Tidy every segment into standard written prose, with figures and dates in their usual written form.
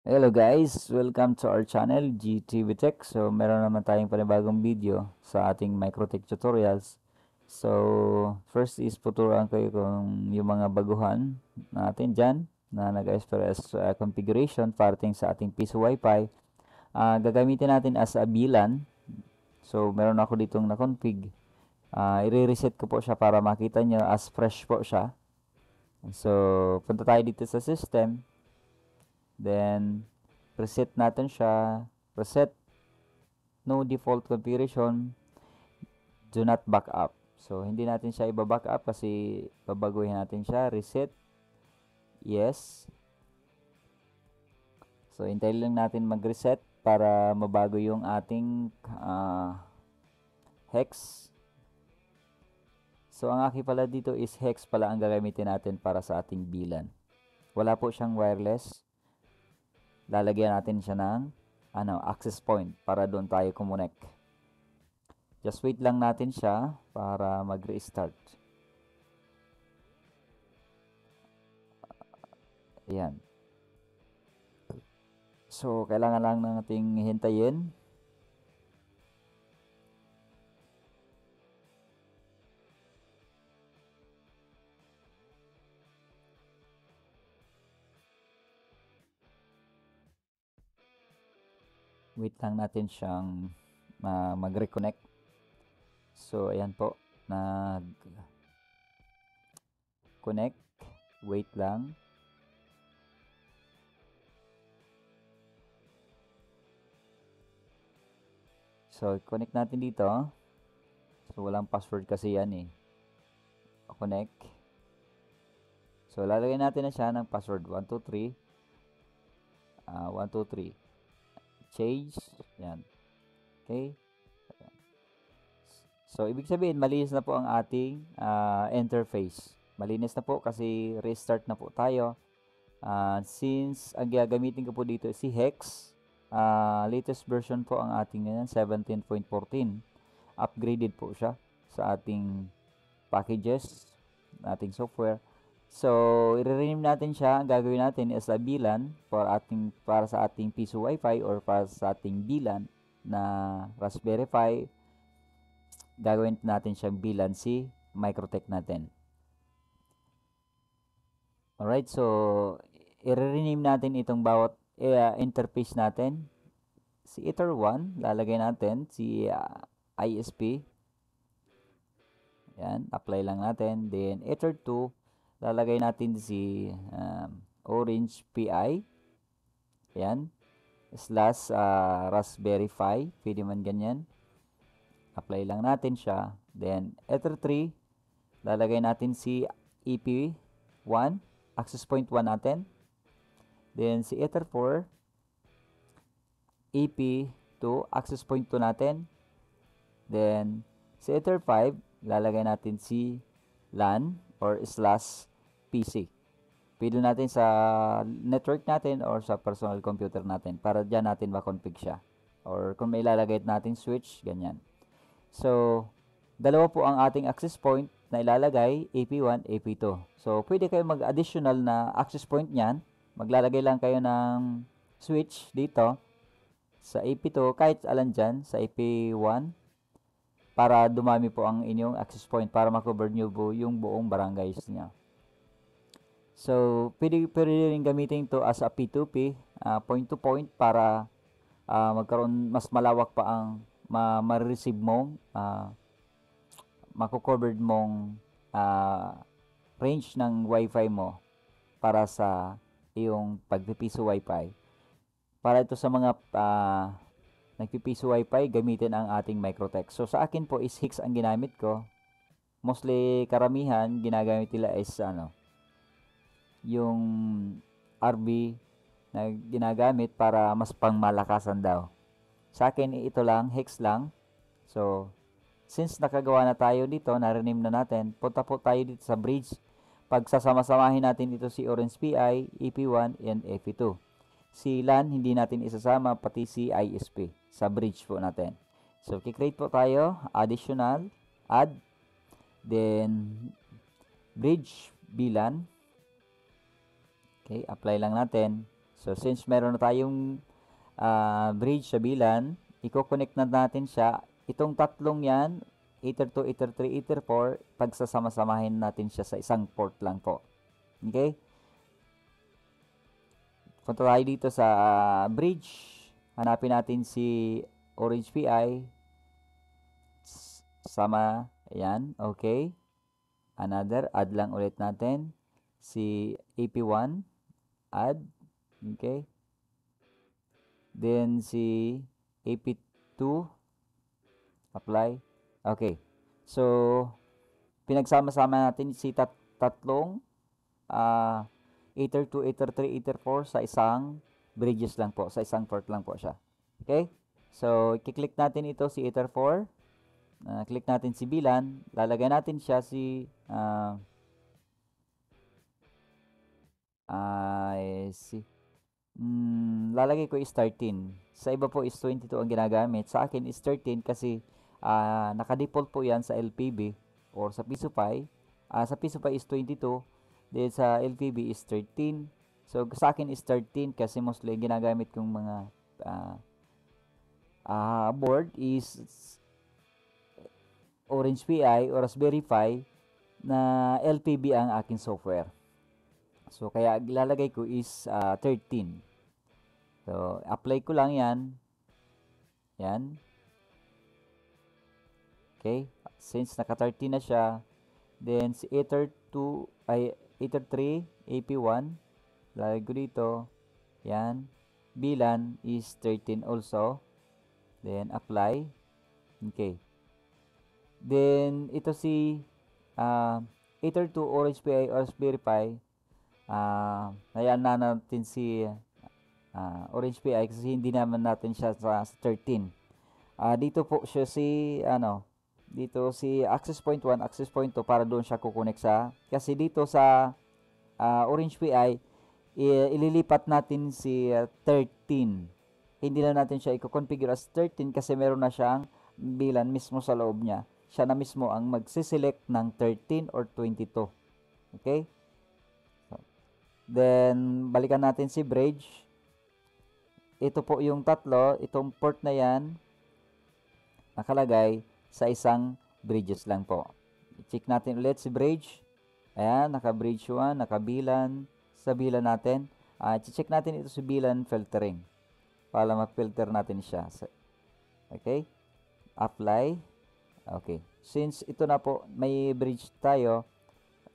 Hello guys, welcome to our channel GTV Tech. So meron naman tayong panibagong video sa ating Microtech tutorials. So first is tuturuan ko kung yung mga baguhan natin dyan na nag-express configuration parating sa ating piso Wi-Fi. Gagamitin natin as a VLAN. So meron ako ditong na-config. I-reset ko po siya para makita nyo as fresh po siya. So punta tayo dito sa system. Then reset natin siya. Reset, no default configuration, do not backup. So hindi natin siya iba-backup kasi babaguhin natin siya. Reset, yes. So hintayin lang natin mag-reset para mabago yung ating hex. So ang aking pala dito is hex pala ang gagamitin natin para sa ating VLAN. Wala po siyang wireless. Lalagyan natin siya ng access point para doon tayo kumonek. Just wait lang natin siya para mag-restart. Ayan. So, kailangan lang nating hintayin. Wait lang natin siyang mag-reconnect. So, ayan po. Nag-connect. Wait lang. So, connect natin dito. So, walang password kasi yan eh. Connect. So, lalagay natin na siya ng password. 123. 123. Change. Yan. Okay. So, ibig sabihin, malinis na po ang ating interface. Malinis na po kasi restart na po tayo. Since ang gagamitin ko po dito si Hex, latest version po ang ating ngayon, 17.14. Upgraded po siya sa ating packages, ating software. So, i-rename natin siya. Ang gagawin natin is a VLAN para sa ating piso Wi-Fi or para sa ating VLAN na Raspberry Pi. Gagawin natin siyang VLAN si Microtech natin. Alright, so i-rename natin itong bawat interface natin. Si Ether 1, lalagay natin si ISP. Yan, apply lang natin. Then Ether 2, lalagay natin si Orange PI. Yan. Slash Raspberry Pi. Pwede man ganyan. Apply lang natin siya. Then Ether 3, lalagay natin si EP1. Access point 1 natin. Then si Ether 4, EP2. Access point 2 natin. Then si Ether 5, lalagay natin si LAN or slash PC. Pili natin sa network natin or sa personal computer natin para dyan natin makonfig siya. Or kung may ilalagay natin switch, ganyan. So, dalawa po ang ating access point na ilalagay, AP1, AP2. So, pwede kayo mag-additional na access point niyan. Maglalagay lang kayo ng switch dito sa AP2, kahit alan dyan, sa AP1, para dumami po ang inyong access point para makover nyo po yung buong barangays niya. So, pwede rin gamitin to as a P2P, point to point para magkaroon mas malawak pa ang ma-receive mong mako-covered mong range ng Wi-Fi mo para sa iyong pagpipiso Wi-Fi. Para ito sa mga nagpipiso Wi-Fi, gamitin ang ating Microtech. So, sa akin po is Hicks ang ginamit ko. Mostly, karamihan, ginagamit nila is yung RB na ginagamit para mas pangmalakasan daw. Sa akin, ito lang, Hicks lang. So, since nakagawa na tayo dito, na-rename na natin, punta po tayo dito sa bridge. Pag sasama-samahin natin dito si Orange PI, EP1, and EP2. Si LAN, hindi natin isasama, pati si ISP sa bridge po natin. So, kikreate po tayo, additional, add, then, bridge VLAN. Okay, apply lang natin. So, since meron na tayong bridge sa bilan, i-connect na natin siya. Itong tatlong yan, Ether 2, Ether 3, Ether 4, pagsasama-samahin natin siya sa isang port lang po. Okay? Punta tayo dito sa bridge. Hanapin natin si Orange PI. Sama. Ayan. Okay. Another. Add lang ulit natin. Si AP1. Add. Okay. Then si AP2. Apply. Okay. So, pinagsama-sama natin si tatlong Ether 2, Ether 3, Ether 4 sa isang bridges lang po. Sa isang port lang po siya. Okay? So, i-click natin ito si Ether 4. Click natin si bilan. Lalagay natin siya si lalagay ko is 13. Sa iba po is 22 ang ginagamit. Sa akin is 13 kasi naka-default po yan sa LPB or sa Piso Pi. Sa Piso Pi is 22. Then sa LPB is 13. So sa akin is 13 kasi mostly ginagamit kong mga board is Orange Pi or Raspberry Pi na LPB ang aking software. So kaya ilalagay ko is 13. So apply ko lang yan. Yan. Okay. Since naka 13 na siya, then si Ether 2 ay Ether 3 AP1 lalagay ko dito. Yan. Bilan is 13 also. Then apply. Okay. Then ito si Ether 2 Orange Pi or Raspberry Pi. Ayan na natin si Orange Pi kasi hindi naman natin siya sa 13. Dito po siya si dito si access point 1, access point 2 para doon siya kukonek sa kasi dito sa Orange Pi ililipat natin si 13. Hindi na natin siya i-configure as 13 kasi meron na siyang bilan mismo sa loob niya. Siya na mismo ang magsiselect ng 13 or 22. Okay? Then, balikan natin si bridge. Ito po yung tatlo. Itong port na yan, nakalagay sa isang bridges lang po. Check natin ulit si bridge. Ayan, naka-bridge 1, naka-bilan. Sa bilan natin. Check natin ito sa bilan filtering. Para ma-filter natin siya. Okay? Apply. Okay. Since ito na po, may bridge tayo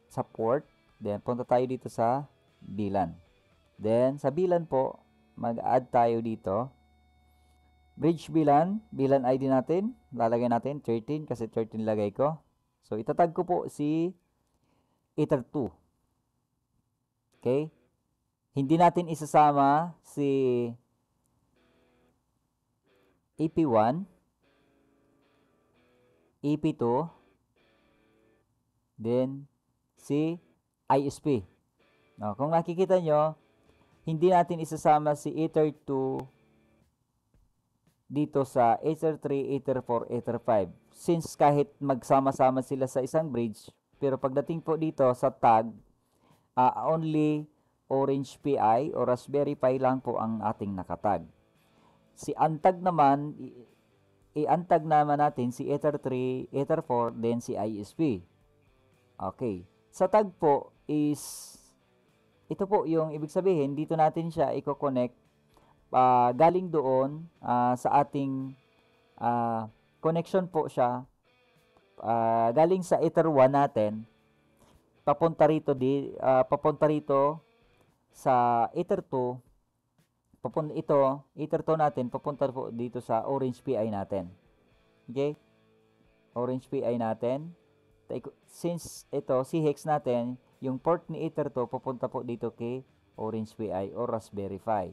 sa port. Then, punta tayo dito sa bilan. Then, sa bilan po, mag-add tayo dito. Bridge bilan, bilan ID natin. Lalagay natin 13 kasi 13 lagay ko. So, itatag ko po si Ether 2. Okay? Hindi natin isasama si EP1, EP2, then si ISP. Kung nakikita nyo, hindi natin isasama si Ether 2 dito sa Ether 3, Ether 4, Ether 5. Since kahit magsama-sama sila sa isang bridge, pero pagdating po dito sa tag, only Orange Pi o Raspberry Pi lang po ang ating nakatag. Si untag naman, i-untag naman natin si Ether 3, Ether 4, then si ISP. Okay. Sa tag po is ito po yung ibig sabihin, dito natin siya i-connect galing doon sa ating connection po siya galing sa Ether 1 natin papunta rito sa Ether 2 Ether 2 natin papunta po dito sa Orange Pi natin. Okay? Orange Pi natin. Since ito si hex natin yung port ni Ether 2 pupunta po dito kay Orange Pi o Raspberry Pi.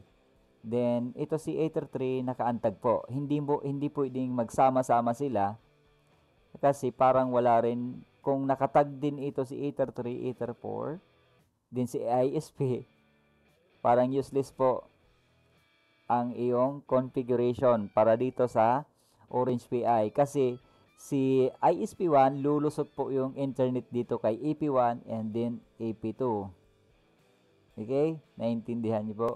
Then ito si Ether 3 nakaantag po. Hindi pwedeng magsama-sama sila kasi parang wala rin kung nakatag din ito si Ether 3, Ether 4, din si ISP. Parang useless po ang iyong configuration para dito sa Orange Pi kasi si ISP1, lulusot po yung internet dito kay EP1 and then EP2. Okay? Naintindihan niyo po?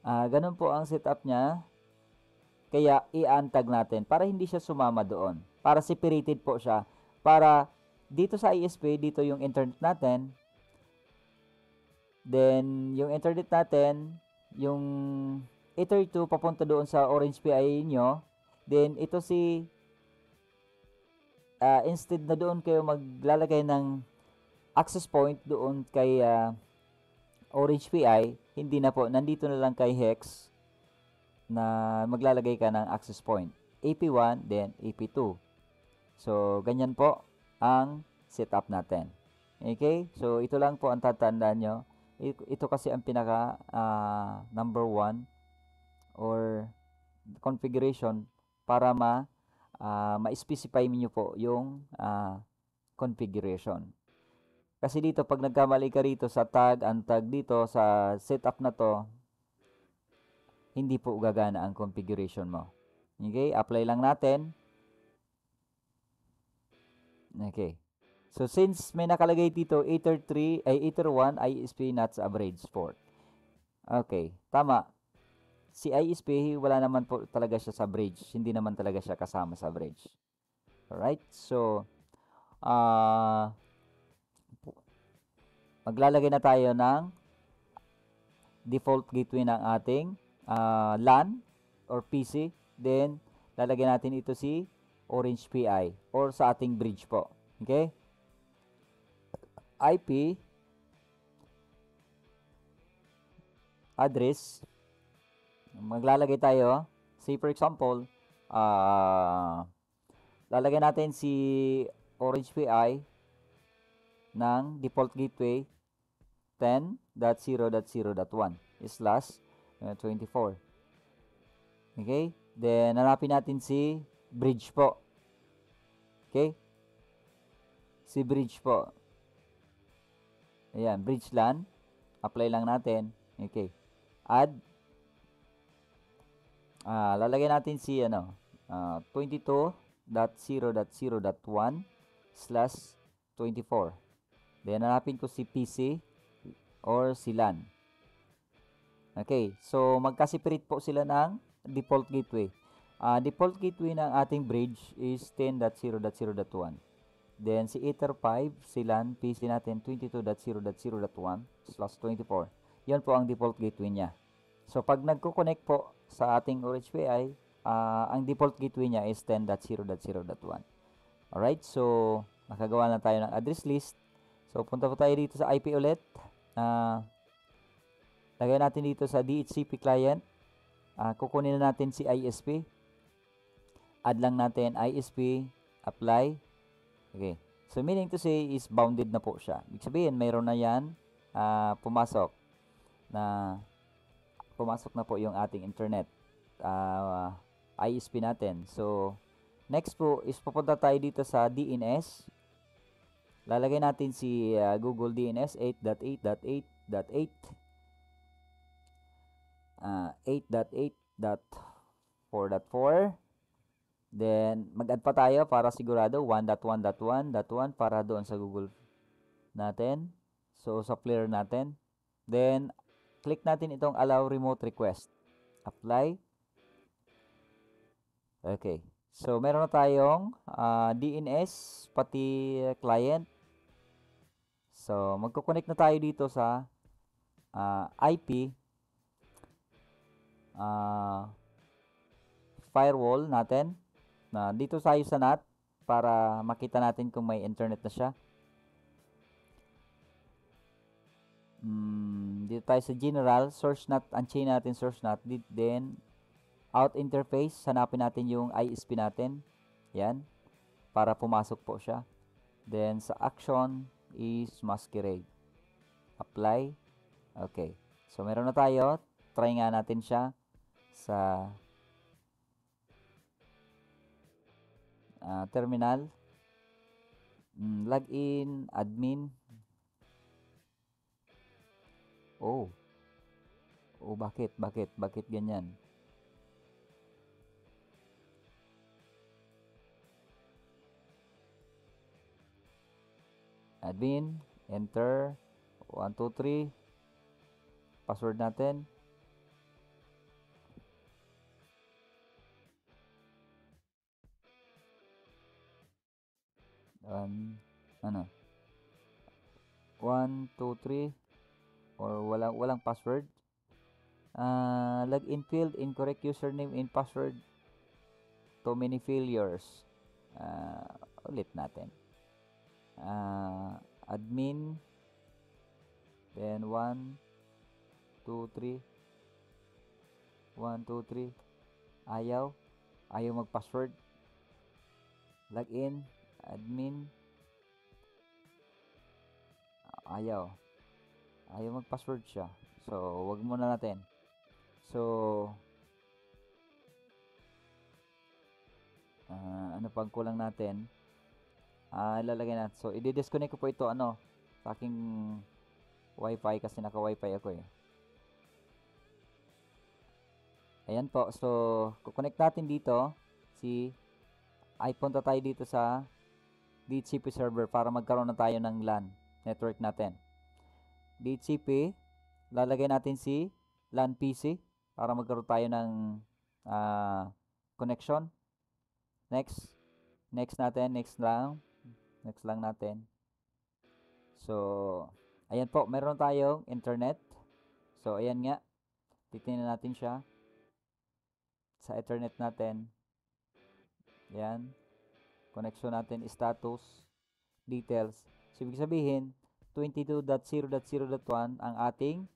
Ganun po ang setup niya. Kaya i-untag natin para hindi siya sumama doon. Para separated po siya. Para dito sa ISP, dito yung internet natin. Then, yung internet natin, yung Ether 2 papunta doon sa Orange PI nyo. Then, ito si, instead na doon kayo maglalagay ng access point doon kay Orange PI, hindi na po. Nandito na lang kay Hex na maglalagay ka ng access point. AP1, then AP2. So, ganyan po ang setup natin. Okay? So, ito lang po ang tatandaan nyo. Ito kasi ang pinaka number 1 or configuration para ma-specify niyo po yung configuration. Kasi dito, pag nagkamali ka rito sa tag, untag dito, sa setup na to, hindi po gagana ang configuration mo. Okay? Apply lang natin. Okay. So, since may nakalagay dito, Ether 3, ay Ether 1, ISP not sa average port. Okay. Tama. Si ISP, wala naman po talaga siya sa bridge. Hindi naman talaga siya kasama sa bridge. Alright? So, maglalagay na tayo ng default gateway ng ating LAN or PC. Then, lalagyan natin ito si Orange PI or sa ating bridge po. Okay? IP address. Maglalagay tayo. Say for example, lalagyan natin si Orange PI ng default gateway 10.0.0.1 slash 24. Okay? Then, hanapin natin si bridge po. Okay? Si bridge po. Ayan, bridge LAN. Apply lang natin. Okay. Add. Lalagay natin si 22.0.0.1 slash 24. Then, hanapin ko si PC or si LAN. Okay. So, magka-separate po sila ng default gateway. Default gateway ng ating bridge is 10.0.0.1. Then, si Ether 5, si LAN, PC natin 22.0.0.1 slash 24. Yan po ang default gateway niya. So, pag nagko-connect po sa ating Orange PI, ang default gateway niya is 10.0.0.1. Alright, so, nakagawa na tayo ng address list. So, punta po tayo dito sa IP ulit. Lagay natin dito sa DHCP client. Kukunin na natin si ISP. Add lang natin ISP, apply. Okay. So, meaning to say is bounded na po siya. Ibig sabihin, mayroon na yan pumasok na po yung ating internet. ISP natin. So, next po is pupunta tayo dito sa DNS. Lalagay natin si Google DNS 8.8.8.8 8.8.4.4. Then, mag-add pa tayo para sigurado 1.1.1.1 para doon sa Google natin. So, sa player natin. Then, click natin itong allow remote request. Apply. Okay. So, meron na tayong DNS pati client. So, magko-connect na tayo dito sa IP firewall natin. Dito tayo sa NAT para makita natin kung may internet na siya. Dito tayo sa general, source NAT, unchain natin source NAT. Then, out interface, hanapin natin yung ISP natin. Yan. Para pumasok po siya. Then, sa action is masquerade. Apply. Okay. So, meron na tayo. Try nga natin siya sa terminal. Login, admin. Oh, bakit ganyan? Admin, enter, 1, 2, 3, password natin. Ano, 1, 2, 3, or walang password. Login field, incorrect username and password, too many failures. Ulit natin. Admin, then 1, 2, 3, 1, 2, 3, ayaw mag-password. Login, admin, ayaw mag-password siya. So, wag muna natin. So, ano pang kulang natin? Ilalagay natin. So, i-disconnect ko po ito sa aking wifi kasi naka-wifi ako eh. Ayan po. So, kukonect natin dito ay punta tayo dito sa DHCP server para magkaroon na tayo ng LAN network natin. DHCP, lalagay natin si LAN PC para magkaroon tayo ng connection. Next natin, next lang natin. So, ayan po, meron tayong internet. So, ayan nga, titingnan natin siya sa internet natin. Ayan, connection natin, status, details. So, ibig sabihin, 22.0.0.1 ang ating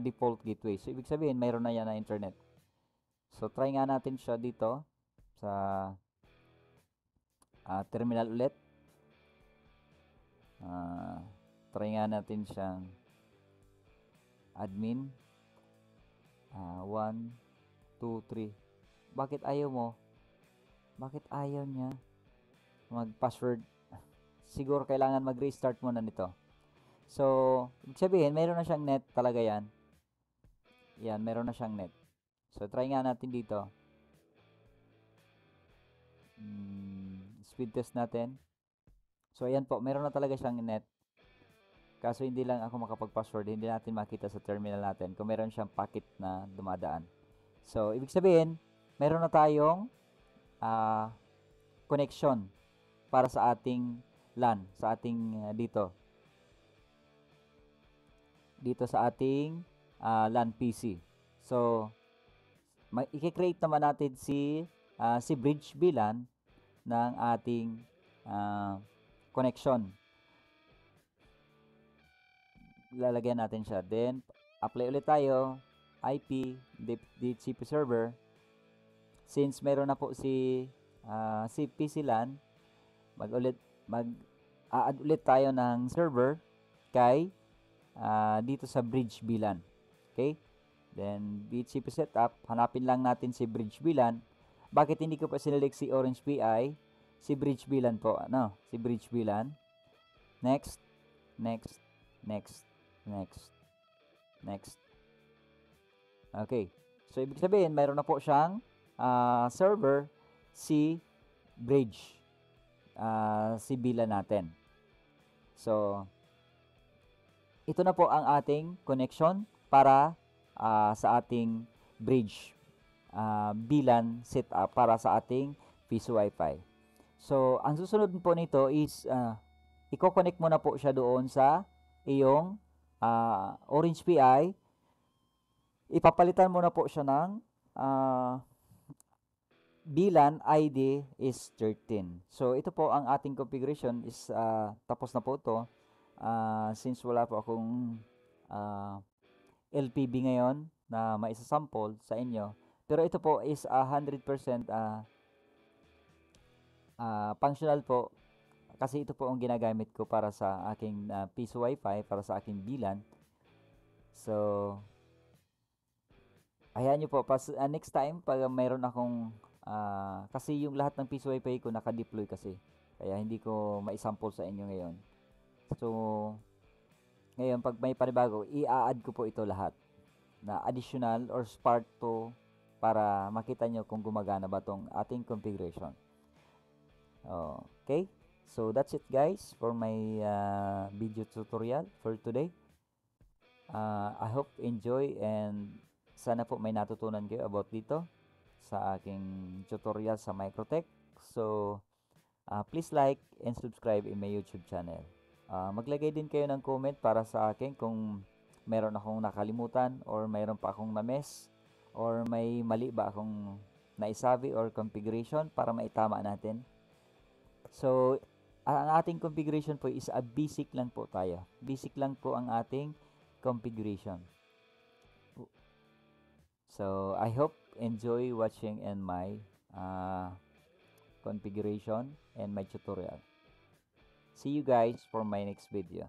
default gateway. So, ibig sabihin, mayroon na yan na internet. So, try nga natin siya dito sa terminal ulit. Try nga natin siyang admin. 1, 2, 3. Bakit ayaw mo? Bakit ayaw niya mag-password? Siguro kailangan mag-restart muna nito. So, ibig sabihin, mayroon na siyang net talaga yan. Yan, mayroon na siyang net. So, try nga natin dito. Speed test natin. So, ayan po, mayroon na talaga siyang net. Kaso hindi lang ako makapag-password, hindi natin makita sa terminal natin kung meron siyang packet na dumadaan. So, ibig sabihin, meron na tayong connection para sa ating LAN, sa ating dito sa ating LAN PC. So, i-create naman natin si bridge VLAN ng ating connection. Lalagyan natin siya. Then, apply ulit tayo. IP, DHCP server. Since meron na po si PC LAN, mag-add ulit tayo ng server kay dito sa bridge VLAN. Okay? Then, DHCP setup, hanapin lang natin si bridge VLAN. Bakit hindi ko pa sinelect si Orange PI? Si bridge VLAN po. Si bridge VLAN. Next. Okay. So, ibig sabihin, mayroon na po siyang server si bridge. Si VLAN natin. So, ito na po ang ating connection para sa ating bridge VLAN setup para sa ating PC Wi-Fi. So, ang susunod po nito is i-connect mo na po siya doon sa iyong Orange PI. Ipapalitan mo na po siya ng VLAN ID is 13. So, ito po ang ating configuration is tapos na po ito. Since wala po akong LPB ngayon na maisasample sa inyo. Pero ito po is 100% functional po kasi ito po ang ginagamit ko para sa aking PC Wi-Fi, para sa aking VLAN. So, hayaan nyo po, next time, pag mayroon akong, kasi yung lahat ng PC Wi-Fi ko naka-deploy kasi. Kaya hindi ko maisample sa inyo ngayon. So, ngayon, pag may panibago, i-add ko po ito lahat na additional or part 2 para makita nyo kung gumagana ba tong ating configuration. Okay? So, that's it guys for my video tutorial for today. I hope enjoy and sana po may natutunan kayo about dito sa aking tutorial sa Microtech. So, Please like and subscribe in my YouTube channel. Maglagay din kayo ng comment para sa akin kung meron akong nakalimutan or mayroon pa akong na-miss or may mali ba akong naisabi or configuration para maitama natin. So, ang ating configuration po is a basic lang po tayo. Basic lang po ang ating configuration. So, I hope enjoy watching in my configuration and my tutorial. See you guys for my next video.